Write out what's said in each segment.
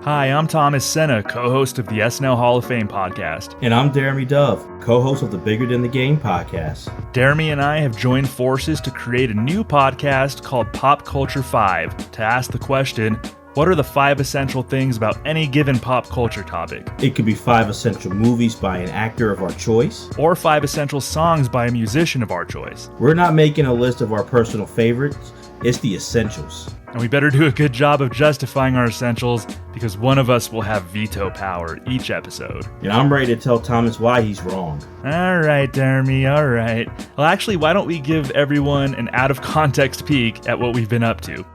Hi, I'm Thomas Senna, co-host of the SNL Hall of Fame podcast. And I'm Jeremy Dove, co-host of the Bigger Than the Game podcast. Jeremy and I have joined forces to create a new podcast called Pop Culture 5 to ask the question, what are the 5 essential things about any given pop culture topic? It could be 5 essential movies by an actor of our choice. Or 5 essential songs by a musician of our choice. We're not making a list of our personal favorites, it's the essentials. And we better do a good job of justifying our essentials because one of us will have veto power each episode. And I'm ready to tell Thomas why he's wrong. All right, Jeremy, all right. Well, actually, why don't we give everyone an out-of-context peek at what we've been up to?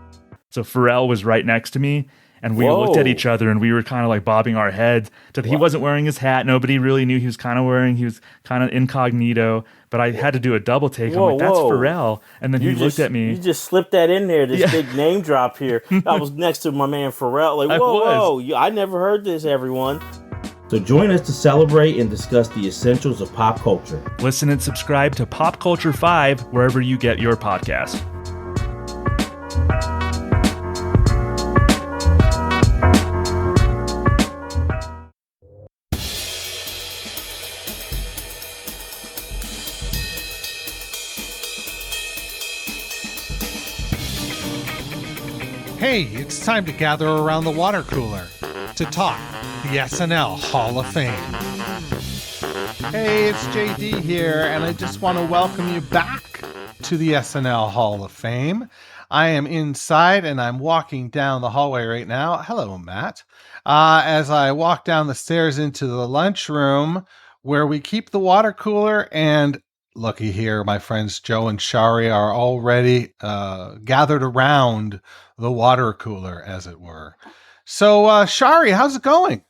So Pharrell was right next to me, and we looked at each other, and we were kind of like bobbing our heads. He wasn't wearing his hat. Nobody really knew he was kind of incognito. But I had to do a double take. I'm like, that's Pharrell. And then he looked at me. You just slipped that in there, this big name drop here. I was next to my man Pharrell. Like, whoa. I never heard this, everyone. So join us to celebrate and discuss the essentials of pop culture. Listen and subscribe to Pop Culture 5 wherever you get your podcast. Hey, it's time to gather around the water cooler to talk the SNL Hall of Fame. Hey, it's JD here, and I just want to welcome you back to the SNL Hall of Fame. I am inside, and I'm walking down the hallway right now. Hello, Matt. As I walk down the stairs into the lunchroom where we keep the water cooler, and looky here, my friends Joe and Shari are already gathered around the water cooler, as it were. So, Shari, how's it going?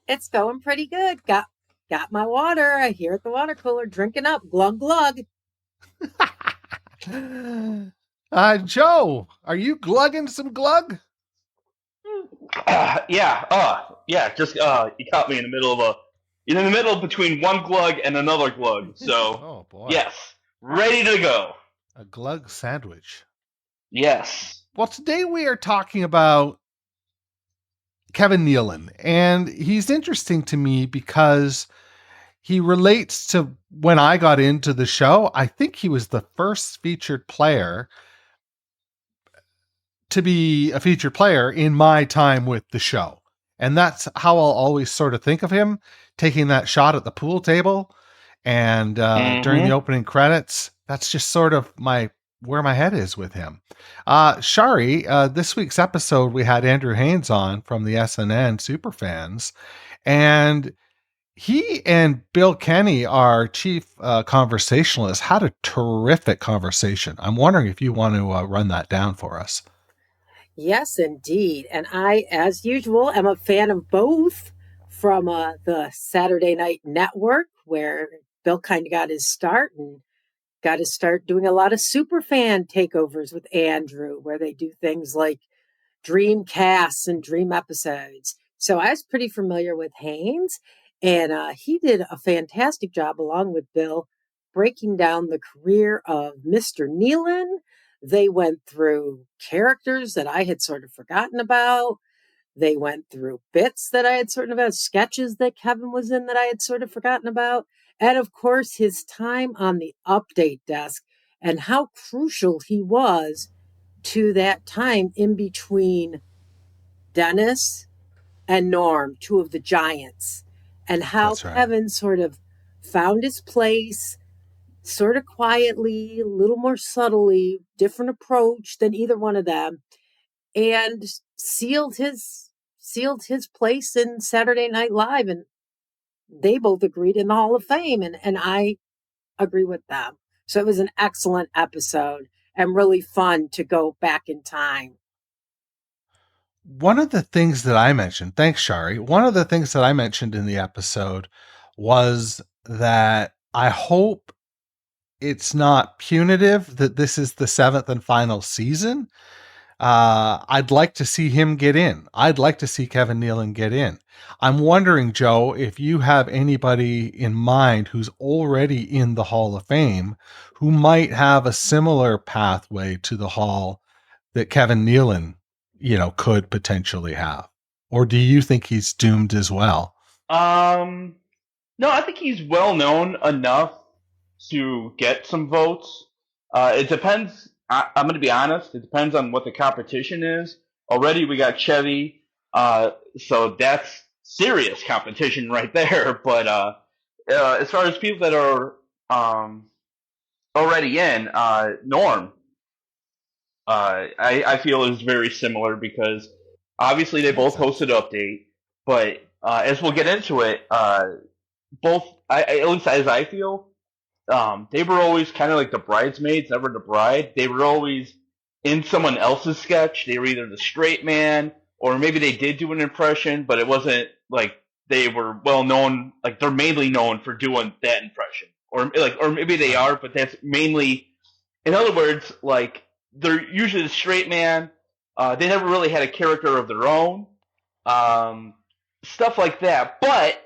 It's going pretty good. Got my water here at the water cooler, drinking up, glug glug. Joe, are you glugging some glug? Just you caught me in the middle between one glug and another glug. So, oh boy, yes, ready to go. A glug sandwich. Yes. Well, today we are talking about Kevin Nealon, and he's interesting to me because he relates to when I got into the show. I think he was the first featured player to be a featured player in my time with the show. And that's how I'll always sort of think of him, taking that shot at the pool table and during the opening credits. That's just sort of where my head is with him. Shari, this week's episode, we had Andrew Haynes on from the SNN Superfans, and he and Bill Kenny, our chief conversationalist, had a terrific conversation. I'm wondering if you want to run that down for us. Yes, indeed. And I, as usual, am a fan of both from the Saturday Night Network, where Bill kind of got his start and got to start doing a lot of superfan takeovers with Andrew, where they do things like dream casts and dream episodes. So I was pretty familiar with Haynes, and he did a fantastic job along with Bill breaking down the career of Mr. Nealon. They went through characters that I had sort of forgotten about. They went through bits that I had sort of sketches that Kevin was in that I had sort of forgotten about. And of course, his time on the update desk and how crucial he was to that time in between Dennis and Norm, two of the giants, and how Kevin sort of found his place, sort of quietly, a little more subtly, different approach than either one of them, and sealed his place in Saturday Night Live. And they both agreed in the Hall of Fame, and I agree with them. So it was an excellent episode and really fun to go back in time. One of the things that I mentioned, thanks, Shari. One of the things that I mentioned in the episode was that I hope it's not punitive that this is the 7th and final season. I'd like to see him get in. I'd like to see Kevin Nealon get in. I'm wondering, Joe, if you have anybody in mind who's already in the Hall of Fame who might have a similar pathway to the Hall that Kevin Nealon, could potentially have. Or do you think he's doomed as well? No, I think he's well known enough to get some votes. It depends. I'm going to be honest. It depends on what the competition is. Already we got Chevy, so that's serious competition right there. But as far as people that are already in, Norm, I feel is very similar because obviously they both hosted Update, but as we'll get into it, both, at least as I feel, they were always kind of like the bridesmaids, never the bride. They were always in someone else's sketch. They were either the straight man, or maybe they did do an impression, but it wasn't like they were well known. Like they're mainly known for doing that impression, or maybe they are, but that's mainly. In other words, like they're usually the straight man. They never really had a character of their own, stuff like that. But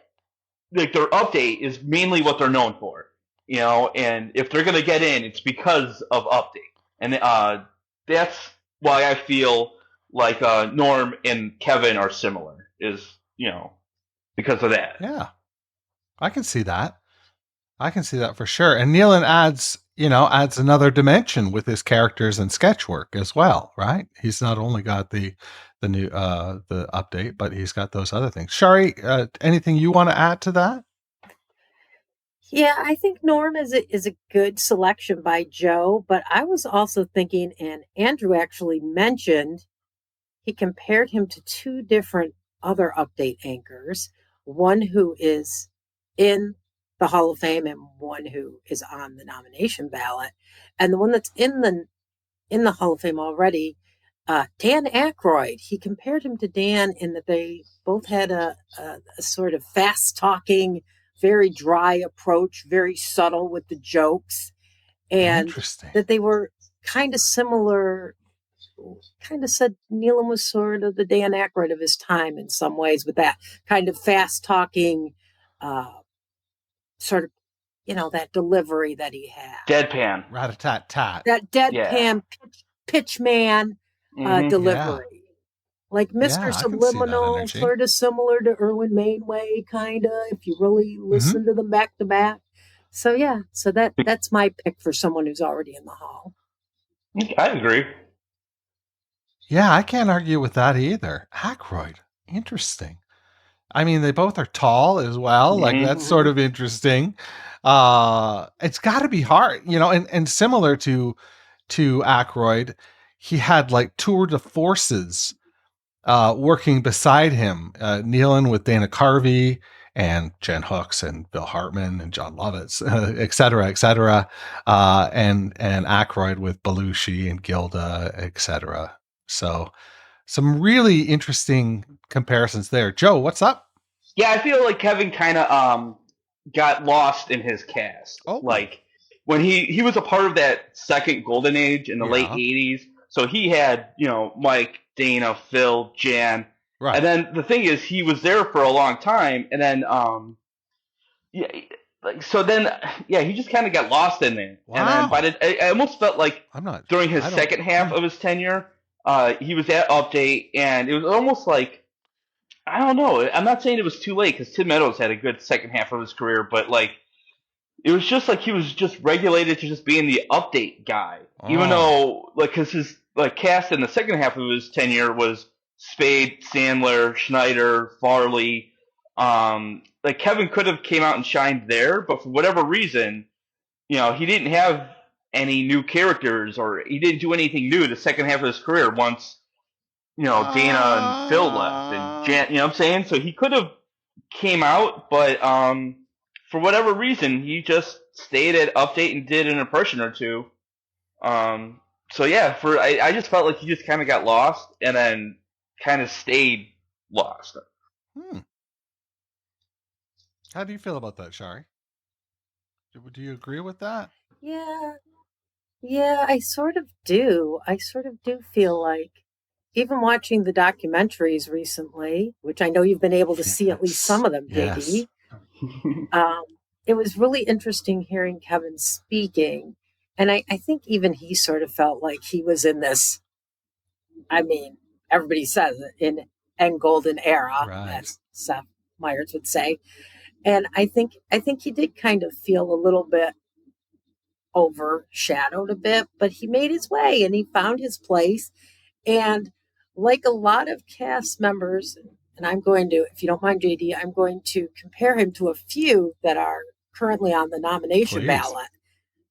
like their Update is mainly what they're known for, and if they're gonna get in, it's because of Update, and that's why I feel like Norm and Kevin are similar, is because of that. Yeah, I can see that. I can see that for sure. And Nealon adds another dimension with his characters and sketch work as well, right? He's not only got the new the Update, but he's got those other things. Shari, anything you want to add to that? Yeah, I think Norm is a good selection by Joe, but I was also thinking, and Andrew actually mentioned, he compared him to two different other Update anchors, one who is in the Hall of Fame and one who is on the nomination ballot. And the one that's in the Hall of Fame already, Dan Aykroyd, he compared him to Dan in that they both had a sort of fast-talking, very dry approach, very subtle with the jokes, and that they were kind of similar. Kind of said Nealon was sort of the Dan Aykroyd of his time in some ways, with that kind of fast-talking, sort of, that delivery that he had. Deadpan. Rat-a-tat-tat. That deadpan pitch man delivery. Yeah. Like Mr. Subliminal, sort of similar to Erwin Mainway, kind of, if you really listen to them back to back. So, yeah, that's my pick for someone who's already in the Hall. I agree. Yeah, I can't argue with that either. Aykroyd, interesting. I mean, they both are tall as well. Like, that's sort of interesting. It's got to be hard, and similar to Aykroyd, he had like tour de forces working beside him. Nealon with Dana Carvey and Jen Hooks and Bill Hartman and John Lovitz, et cetera, and Aykroyd with Belushi and Gilda, et cetera. So some really interesting comparisons there. Joe, what's up? Yeah, I feel like Kevin kind of got lost in his cast. Oh. Like when he was a part of that second golden age in the late 80s. So he had, Mike, Dana, Phil, Jan. Right. And then the thing is, he was there for a long time. And then, he just kind of got lost in there. Wow. And then I almost felt like during his second half of his tenure, he was at Update, and it was almost like, I don't know. I'm not saying it was too late because Tim Meadows had a good second half of his career, but like it was just like he was just regulated to just being the Update guy, even though because his cast in the second half of his tenure was Spade, Sandler, Schneider, Farley. Kevin could have came out and shined there, but for whatever reason, he didn't have any new characters, or he didn't do anything new the second half of his career once, Dana and Phil left, and Jan, what I'm saying? So he could have came out, but for whatever reason, he just stayed at Update and did an impression or two. So yeah, I just felt like he just kind of got lost and then kind of stayed lost. How do you feel about that, Shari? Do you agree with that? Yeah, I sort of do. I sort of do feel like, even watching the documentaries recently, which I know you've been able to see at least some of them, JD, it was really interesting hearing Kevin speaking. And I think even he sort of felt like he was in this, I mean, everybody says it, in and Golden Era, Right. as Seth Meyers would say. And I think he did kind of feel a little bit overshadowed a bit, but he made his way and he found his place. And like a lot of cast members, and I'm going to, if you don't mind, JD, I'm going to compare him to a few that are currently on the nomination ballot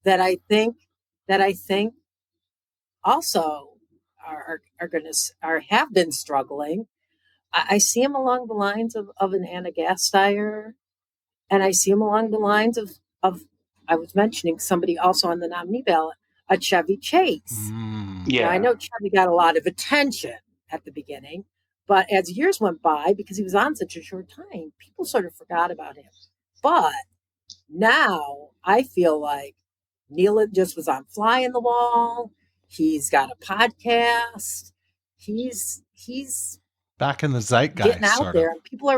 that I think also have been struggling. I see him along the lines of an Anna Gasteyer, and I see him along the lines of I was mentioning somebody also on the nominee ballot, a Chevy Chase. Yeah, now, I know Chevy got a lot of attention at the beginning, but as years went by, because he was on such a short time, people sort of forgot about him. But now I feel like Nealon just was on Fly in the Wall. He's got a podcast. He's back in the zeitgeist, getting out there, and people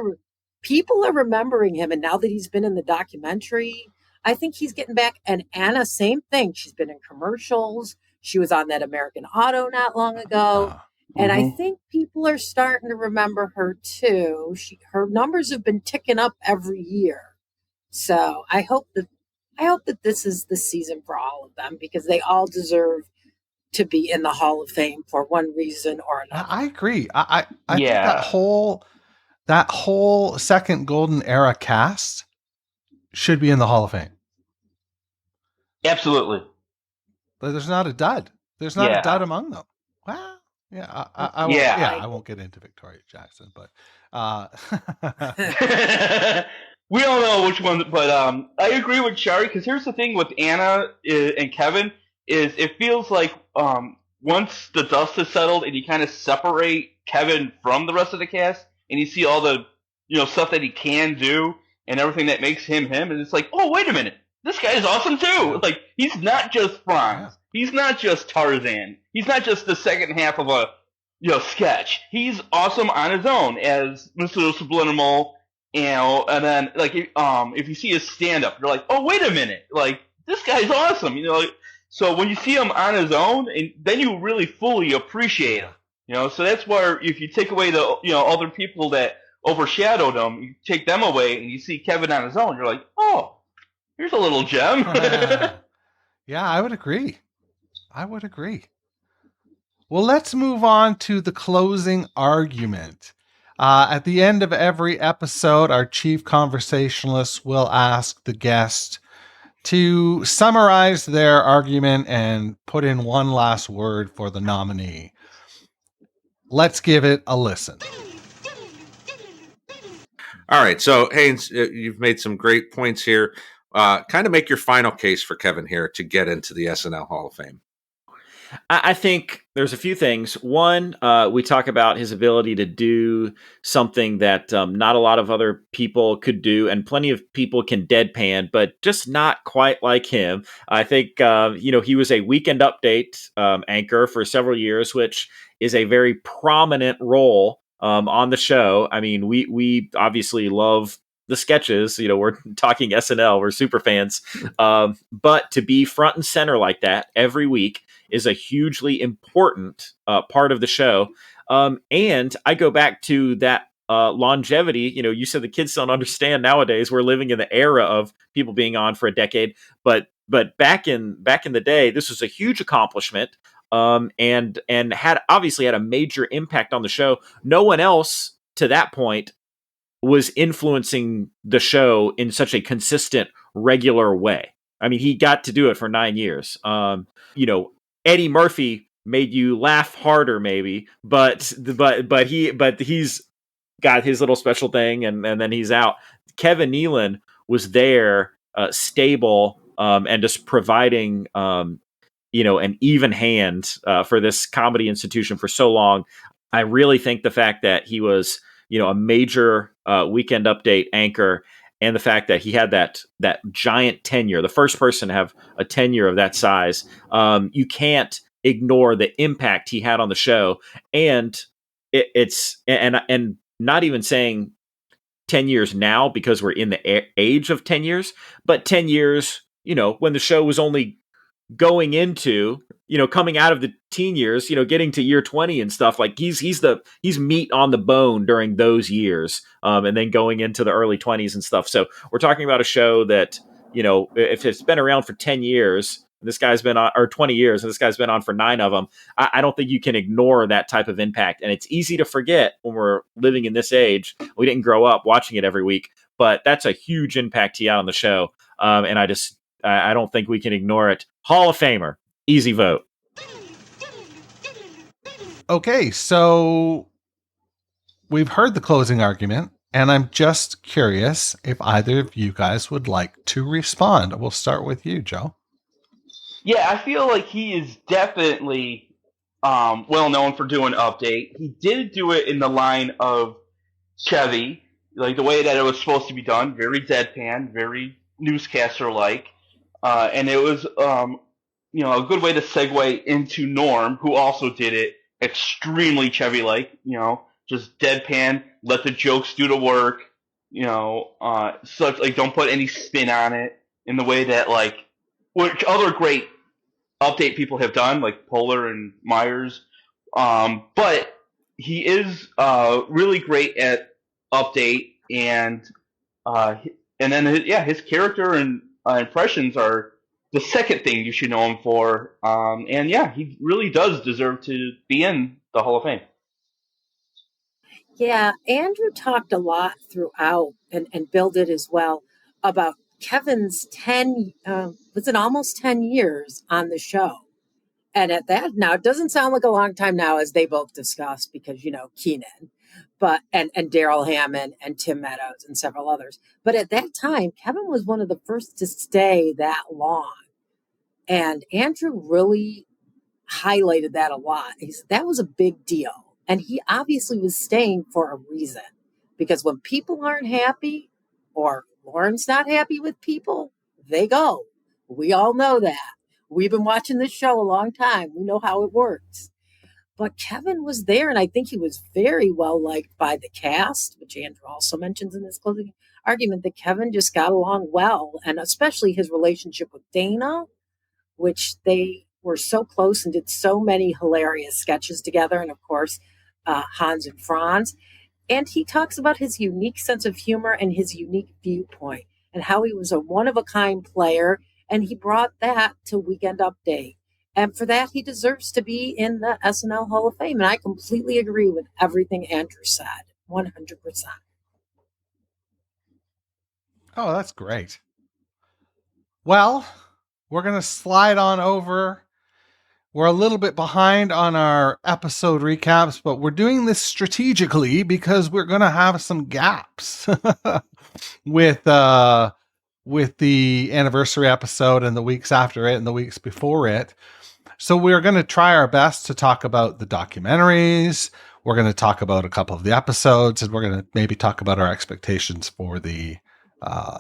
are remembering him. And now that he's been in the documentary, I think he's getting back. And Anna, same thing. She's been in commercials. She was on that American Auto not long ago. And I think people are starting to remember her too. Her numbers have been ticking up every year. So I hope that this is the season for all of them, because they all deserve to be in the Hall of Fame for one reason or another. I agree. I think that whole second Golden Era cast should be in the Hall of Fame. Absolutely. But there's not a dud. There's not a dud among them. Well, yeah, I won't get into Victoria Jackson, but we don't know which one. But I agree with Shari, because here's the thing with Anna and Kevin is it feels like once the dust has settled and you kind of separate Kevin from the rest of the cast and you see all the stuff that he can do and everything that makes him him, and it's like, oh, wait a minute, this guy is awesome too. Like, he's not just Franz. He's not just Tarzan. He's not just the second half of a sketch. He's awesome on his own as Mr. Subliminal, and then like if you see his stand up, you're like, oh, wait a minute, like, this guy's awesome, So when you see him on his own, and then you really fully appreciate him, So that's where if you take away the other people that overshadowed him, you take them away, and you see Kevin on his own, you're like, oh, here's a little gem. Yeah, I would agree. Well, let's move on to the closing argument. At the end of every episode, our chief conversationalist will ask the guest to summarize their argument and put in one last word for the nominee. Let's give it a listen. All right. So, Haynes, you've made some great points here. Kind of make your final case for Kevin here to get into the SNL Hall of Fame. I think there's a few things. One, we talk about his ability to do something that not a lot of other people could do, and plenty of people can deadpan, but just not quite like him. I think, he was a Weekend Update anchor for several years, which is a very prominent role on the show. I mean, we obviously love the sketches, we're talking SNL, we're super fans. But to be front and center like that every week is a hugely important part of the show. And I go back to that longevity. You said the kids don't understand nowadays. We're living in the era of people being on for a decade, but back in the day, this was a huge accomplishment. And had a major impact on the show. No one else to that point was influencing the show in such a consistent, regular way. I mean, he got to do it for 9 years. Eddie Murphy made you laugh harder, maybe, but he's got his little special thing, and then he's out. Kevin Nealon was there, stable, and just providing, an even hand for this comedy institution for so long. I really think the fact that he was, a major Weekend Update anchor, and the fact that he had that giant tenure, the first person to have a tenure of that size, you can't ignore the impact he had on the show. And it's not even saying 10 years now, because we're in the age of 10 years, but 10 years, when the show was only going into, coming out of the teen years, getting to year 20 and stuff, like he's meat on the bone during those years, and then going into the early 20s and stuff. So we're talking about a show that, if it's been around for 10 years, this guy's been on, or 20 years, and this guy's been on for 9 of them. I don't think you can ignore that type of impact. And it's easy to forget when we're living in this age. We didn't grow up watching it every week, but that's a huge impact he had on the show. And I don't think we can ignore it. Hall of Famer, easy vote. Okay, so we've heard the closing argument, and I'm just curious if either of you guys would like to respond. We'll start with you, Joe. Yeah, I feel like he is definitely well known for doing Update. He did do it in the line of Chevy, like the way that it was supposed to be done, very deadpan, very newscaster-like. And it was, a good way to segue into Norm, who also did it extremely Chevy-like, just deadpan, let the jokes do the work, such like don't put any spin on it in the way that which other great Update people have done, like Poehler and Myers. But he is really great at Update, and then his character and impressions are the second thing you should know him for. He really does deserve to be in the Hall of Fame. Yeah, Andrew talked a lot throughout, and Bill did as well, about Kevin's almost 10 years on the show. And at that, now it doesn't sound like a long time now, as they both discussed, because, Keenan, but, and Daryl Hammond and Tim Meadows and several others. But at that time, Kevin was one of the first to stay that long. And Andrew really highlighted that a lot. He said that was a big deal. And he obviously was staying for a reason, because when people aren't happy or Lauren's not happy with people, they go. We all know that. We've been watching this show a long time. We know how it works. But Kevin was there, and I think he was very well liked by the cast, which Andrew also mentions in his closing argument, that Kevin just got along well, and especially his relationship with Dana, which they were so close and did so many hilarious sketches together, and of course, Hans and Franz. And he talks about his unique sense of humor and his unique viewpoint, and how he was a one-of-a-kind player, and he brought that to Weekend Update. And for that, he deserves to be in the SNL Hall of Fame. And I completely agree with everything Andrew said, 100%. Oh, that's great. Well, we're going to slide on over. We're a little bit behind on our episode recaps, but we're doing this strategically because we're going to have some gaps with the anniversary episode and the weeks after it and the weeks before it. So we're going to try our best to talk about the documentaries. We're going to talk about a couple of the episodes, and we're going to maybe talk about our expectations for the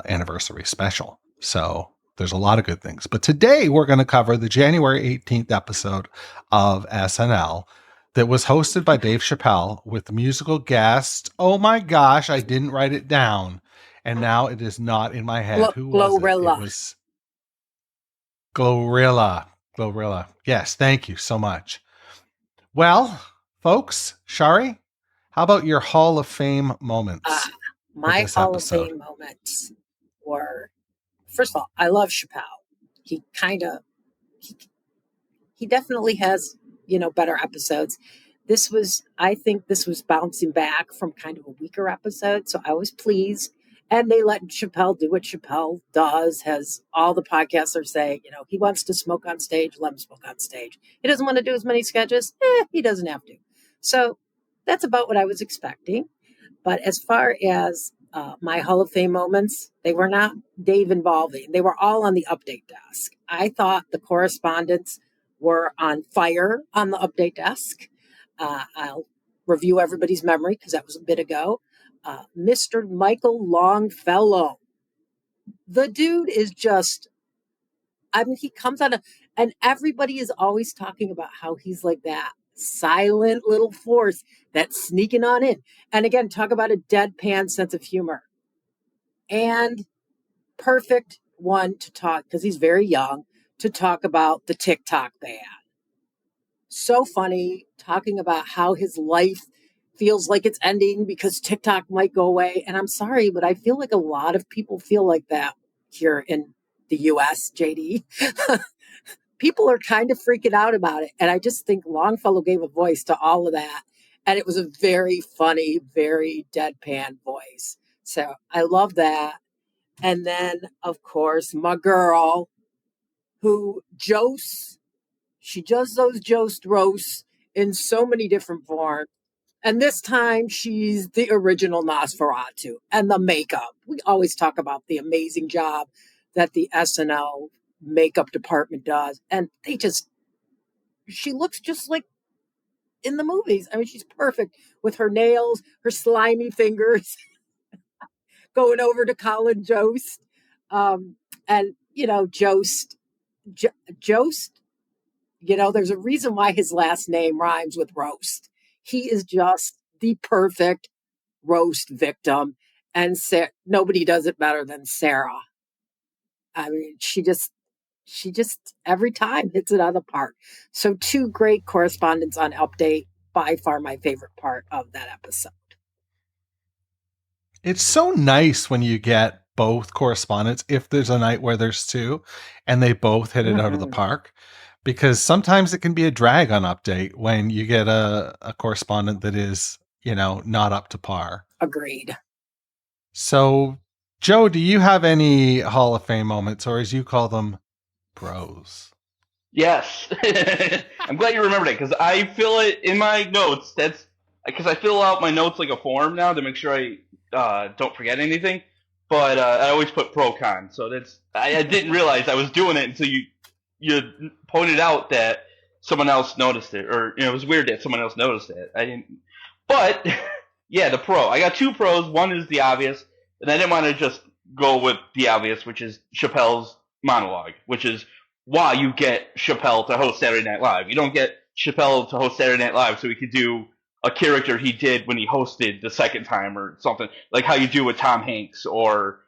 anniversary special. So there's a lot of good things. But today we're going to cover the January 18th episode of SNL that was hosted by Dave Chappelle with musical guest. Oh my gosh, I didn't write it down. And now it is not in my head. Who was it? It was Glorilla. Glorilla. Yes, thank you so much. Well, folks, Shari, how about your Hall of Fame moments? My Hall of Fame moments were, first of all, I love Chappelle. He definitely has, better episodes. I think this was bouncing back from kind of a weaker episode, so I was pleased. And they let Chappelle do what Chappelle does, as all the podcasts are saying, he wants to smoke on stage, let him smoke on stage. He doesn't want to do as many sketches, he doesn't have to. So that's about what I was expecting. But as far as my Hall of Fame moments, they were not Dave involving. They were all on the Update desk. I thought the correspondents were on fire on the Update desk. I'll review everybody's memory because that was a bit ago. Mr. Michael Longfellow. The dude is just, he comes out of, and everybody is always talking about how he's like that silent little force that's sneaking on in. And again, talk about a deadpan sense of humor. And perfect one to talk, because he's very young, to talk about the TikTok ban. So funny, talking about how his life feels like it's ending because TikTok might go away. And I'm sorry, but I feel like a lot of people feel like that here in the US, JD. People are kind of freaking out about it. And I just think Longfellow gave a voice to all of that. And it was a very funny, very deadpan voice. So I love that. And then, of course, my girl, who Jost, she does those Jost roasts in so many different forms. And this time she's the original Nosferatu, and the makeup. We always talk about the amazing job that the SNL makeup department does. And she looks just like in the movies. I mean, she's perfect with her nails, her slimy fingers, going over to Colin Jost. And, Jost, there's a reason why his last name rhymes with roast. He is just the perfect roast victim. And nobody does it better than Sarah. I mean, she just every time hits it out of the park. So 2 great correspondents on Update. By far my favorite part of that episode. It's so nice when you get both correspondents, if there's a night where there's 2 and they both hit it out of the park, because sometimes it can be a drag on Update when you get a correspondent that is, not up to par. Agreed. So, Joe, do you have any Hall of Fame moments, or as you call them, pros? Yes. I'm glad you remembered it, because I fill it in my notes. That's because I fill out my notes like a form now to make sure I don't forget anything. But I always put pro con. So I didn't realize I was doing it until you pointed out that someone else noticed it, or it was weird that someone else noticed it. I didn't. But yeah, the pro. I got 2 pros. One is the obvious, and I didn't want to just go with the obvious, which is Chappelle's monologue, which is why you get Chappelle to host Saturday Night Live. You don't get Chappelle to host Saturday Night Live so he could do a character he did when he hosted the second time or something, like how you do with Tom Hanks or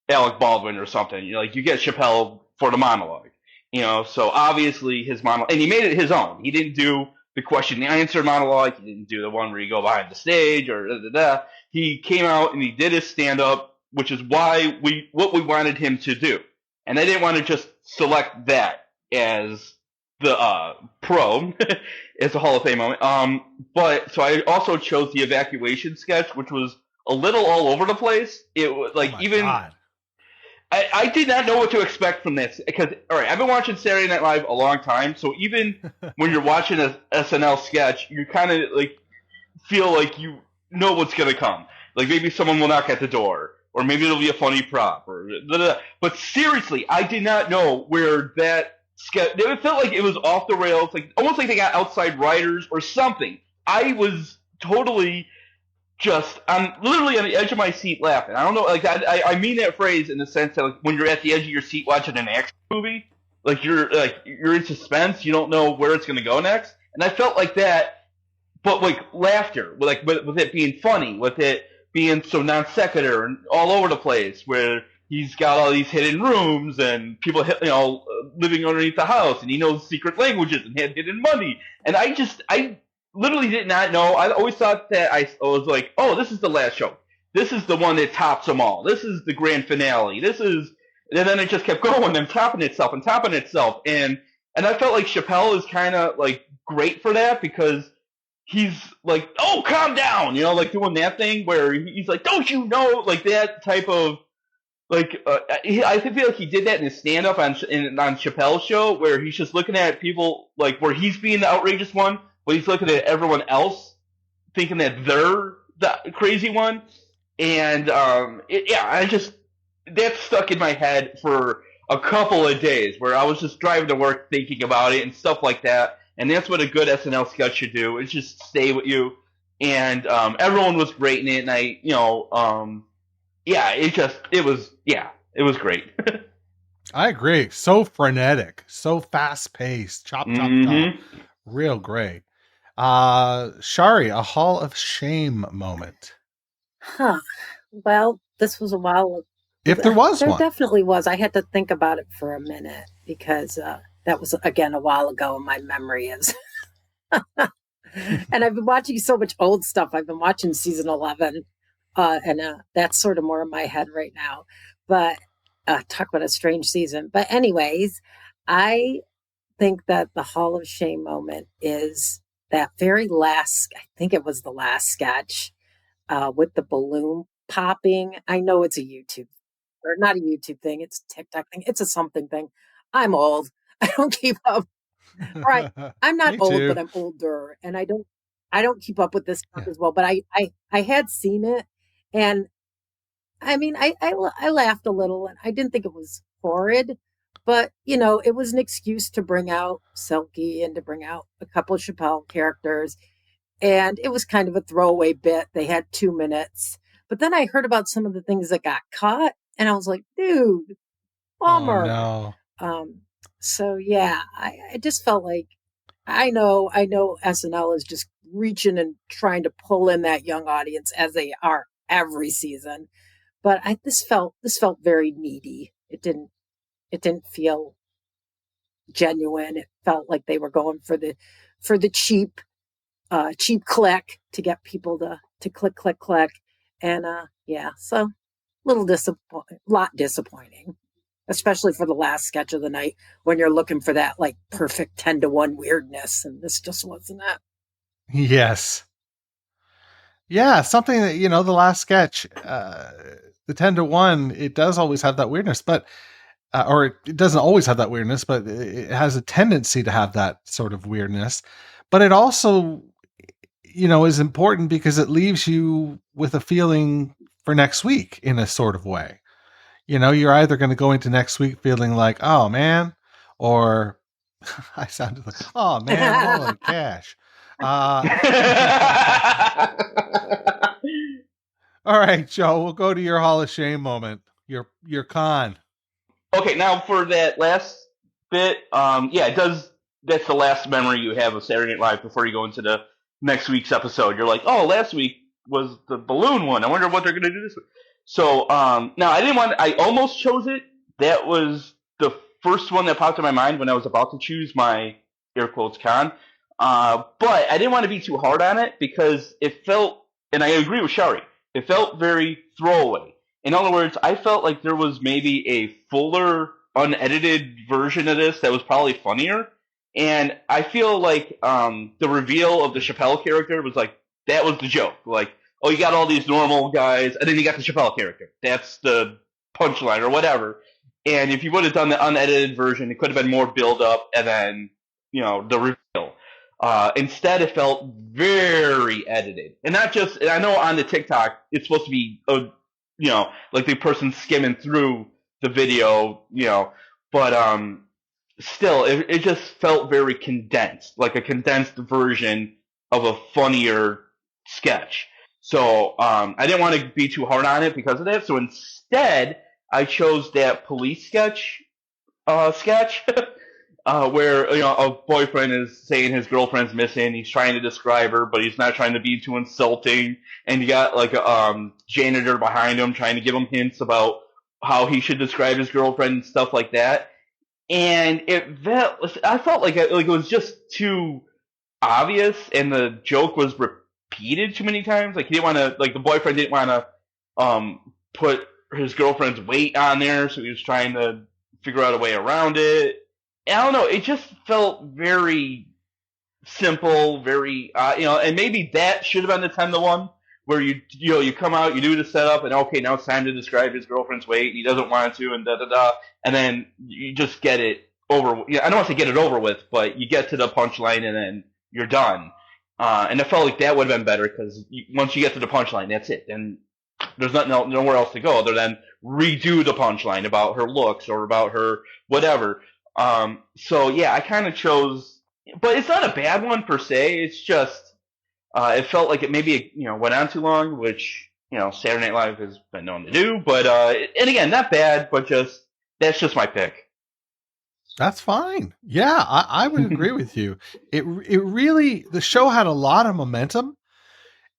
Alec Baldwin or something. You get Chappelle for the monologue. So obviously his monologue, and he made it his own. He didn't do the question and answer monologue. He didn't do the one where you go behind the stage or da-da-da. He came out and he did his stand-up, which is what we wanted him to do. And I didn't want to just select that as the pro, as a Hall of Fame moment. But so I also chose the evacuation sketch, which was a little all over the place. It was like I did not know what to expect from this, because all right, I've been watching Saturday Night Live a long time, so even when you're watching a SNL sketch, you kind of like feel like you know what's gonna come. Like maybe someone will knock at the door, or maybe it'll be a funny prop, or blah, blah, blah. But seriously, I did not know where that sketch. It felt like it was off the rails, like almost like they got outside writers or something. I was totally I'm literally on the edge of my seat laughing. I don't know, like I mean that phrase in the sense that like, when you're at the edge of your seat watching an action movie, like you're in suspense, you don't know where it's going to go next, and I felt like that, but like laughter, with it being funny, with it being so non sequitur and all over the place, where he's got all these hidden rooms and people living underneath the house, and he knows secret languages and had hidden money, and I literally did not know. I always thought that I was like, oh, this is the last show. This is the one that tops them all. This is the grand finale. And then it just kept going and topping itself. And I felt like Chappelle is kind of like great for that, because he's like, oh, calm down, like doing that thing where he's like, don't you know, like that type of, like, I feel like he did that in his stand-up on Chappelle's show, where he's just looking at people, like, where he's being the outrageous one, but he's looking at everyone else, thinking that they're the crazy one. And that stuck in my head for a couple of days, where I was just driving to work thinking about it and stuff like that. And that's what a good SNL sketch should do, is just stay with you. And everyone was great in it, and it was great. I agree. So frenetic, so fast paced, chop, chop, chop. Real great. Shari, a Hall of Shame moment. Well, this was a while. If there was there one. Definitely was. I had to think about it for a minute, because that was, again, a while ago, and my memory is. And I've been watching so much old stuff. I've been watching season 11, and that's sort of more in my head right now. But talk about a strange season. But anyways, I think that the Hall of Shame moment is that very last, I think it was the last sketch with the balloon popping. I know it's a YouTube, or not a YouTube thing. It's a TikTok thing. It's a something thing. I'm old. I don't keep up. Right. I'm not old, but I'm older, and I don't keep up with this stuff as well. But I had seen it, and I mean, I laughed a little, and I didn't think it was horrid, but it was an excuse to bring out Silky and to bring out a couple of Chappelle characters, and it was kind of a throwaway bit. They had 2 minutes, but then I heard about some of the things that got cut, and I was like, dude, bummer. Oh, no. So yeah, I just felt like I know SNL is just reaching and trying to pull in that young audience, as they are every season. But this felt very needy. It didn't feel genuine. It felt like they were going for the cheap click to get people to click. And so lot disappointing. Especially for the last sketch of the night, when you're looking for that like perfect 10-to-1 weirdness, and this just wasn't it. Yes. Yeah, something that, the last sketch, the 10-to-1, it does always have that weirdness, but or it doesn't always have that weirdness, but it has a tendency to have that sort of weirdness. But it also, is important because it leaves you with a feeling for next week in a sort of way. You're either going to go into next week feeling like, oh man, or I sounded like, oh man, holy cash. All right, Joe, we'll go to your Hall of Shame moment. Your con. Okay, now for that last bit, it does. That's the last memory you have of Saturday Night Live before you go into the next week's episode. You're like, oh, last week was the balloon one. I wonder what they're going to do this week. So now I almost chose it. That was the first one that popped in my mind when I was about to choose my air quotes con. But I didn't want to be too hard on it because it felt, and I agree with Shari, it felt very throwaway. In other words, I felt like there was maybe a fuller, unedited version of this that was probably funnier. And I feel like the reveal of the Chappelle character was like, that was the joke. Like, oh, you got all these normal guys, and then you got the Chappelle character. That's the punchline or whatever. And if you would have done the unedited version, it could have been more build up and then, the reveal. Instead, it felt very edited. And not just, and I know on the TikTok, it's supposed to be, like the person skimming through the video, but still, it just felt very condensed, like a condensed version of a funnier sketch. So I didn't want to be too hard on it because of that. So instead, I chose that police sketch, where a boyfriend is saying his girlfriend's missing. He's trying to describe her, but he's not trying to be too insulting. And you got like a janitor behind him trying to give him hints about how he should describe his girlfriend and stuff like that. And I felt like it was just too obvious, and the joke was repeated too many times. Like he didn't want to, like the boyfriend didn't want to put his girlfriend's weight on there, so he was trying to figure out a way around it. And I don't know, it just felt very simple, very and maybe that should have been the 10-to-1 where you come out, you do the setup, and okay, now it's time to describe his girlfriend's weight. He doesn't want to, and and then you just get it over. I don't want to say get it over with, but you get to the punchline, and then you're done. And I felt like that would have been better because once you get to the punchline, that's it. And there's nowhere else to go other than redo the punchline about her looks or about her whatever. So yeah, I kind of chose, but it's not a bad one per se. It's just it felt like it maybe went on too long, which Saturday Night Live has been known to do. But and again, not bad, but that's just my pick. That's fine. Yeah, I would agree with you. It really, the show had a lot of momentum,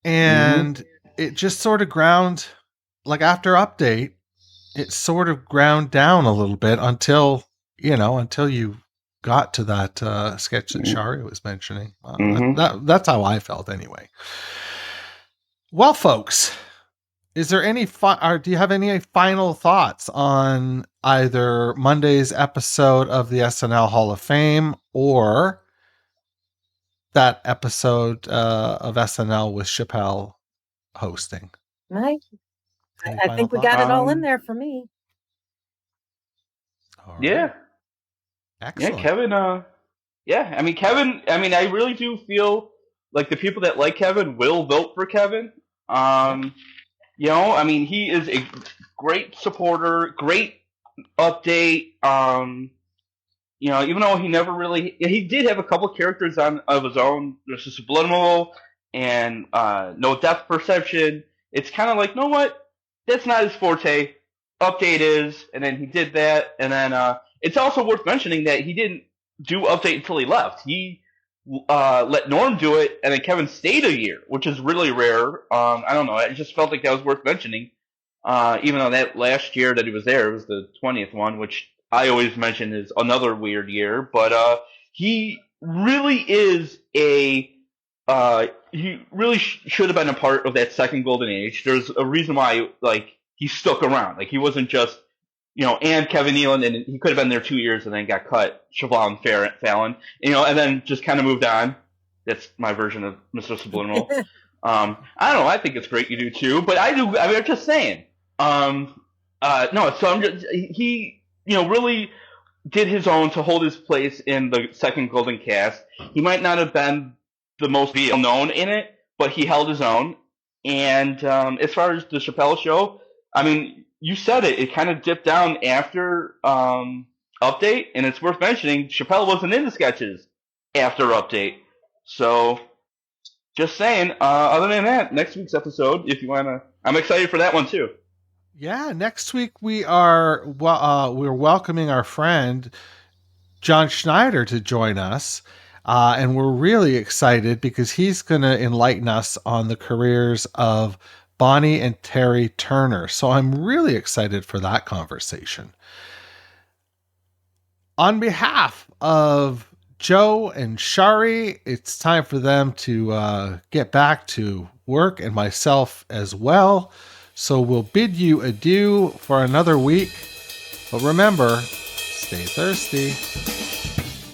and it just sort of ground, like after update, it sort of ground down a little bit until you got to that sketch that Shari was mentioning. That's how I felt anyway. Well, folks, is there any do you have any final thoughts on either Monday's episode of the SNL Hall of Fame or that episode of SNL with Chappelle hosting? I think we got it all in there for me. Right. Yeah. Excellent. Yeah, Kevin. I mean, Kevin. I mean, I really do feel like the people that like Kevin will vote for Kevin. You know, I mean, he is a great supporter, great update. You know, even though he did have a couple characters of his own. There's a Subliminal and No Depth Perception. It's kind of like, you know what? That's not his forte. Update is, and then he did that, and then it's also worth mentioning that he didn't do update until he left. He let Norm do it, and then Kevin stayed a year, which is really rare. I don't know. I just felt like that was worth mentioning, even though that last year that he was there, it was the 20th one, which I always mention is another weird year. But he really is he really should have been a part of that second golden age. There's a reason why, like, he stuck around. Like, he wasn't just, you know, and Kevin Nealon, and he could have been there 2 years and then got cut, Chevron Fallon, you know, and then just kind of moved on. That's my version of Mr. Subliminal. I don't know. I think it's great you do too, but I do. I mean, I'm just saying. No, so I'm just, he, you know, really did his own to hold his place in the second Golden Cast. He might not have been the most well known in it, but he held his own. And as far as the Chappelle Show, I mean, you said it. It kind of dipped down after Update, and it's worth mentioning Chappelle wasn't in the sketches after Update. So, just saying. Other than that, next week's episode, if you wanna, I'm excited for that one too. Yeah, next week we're welcoming our friend John Schneider to join us, and we're really excited because he's going to enlighten us on the careers of Bonnie and Terry Turner. So I'm really excited for that conversation. On behalf of Joe and Shari, it's time for them to get back to work, and myself as well. So we'll bid you adieu for another week. But remember, stay thirsty.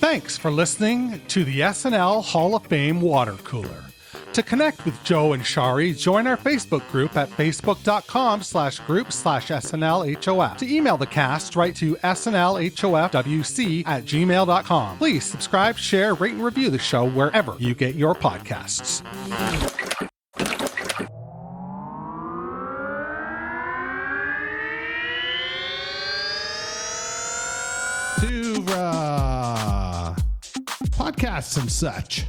Thanks for listening to the SNL Hall of Fame Water Cooler. To connect with Joe and Shari, join our Facebook group at facebook.com/group/SNLHOF. To email the cast, write to snlhofwc@gmail.com. Please subscribe, share, rate, and review the show wherever you get your podcasts. To podcasts and such.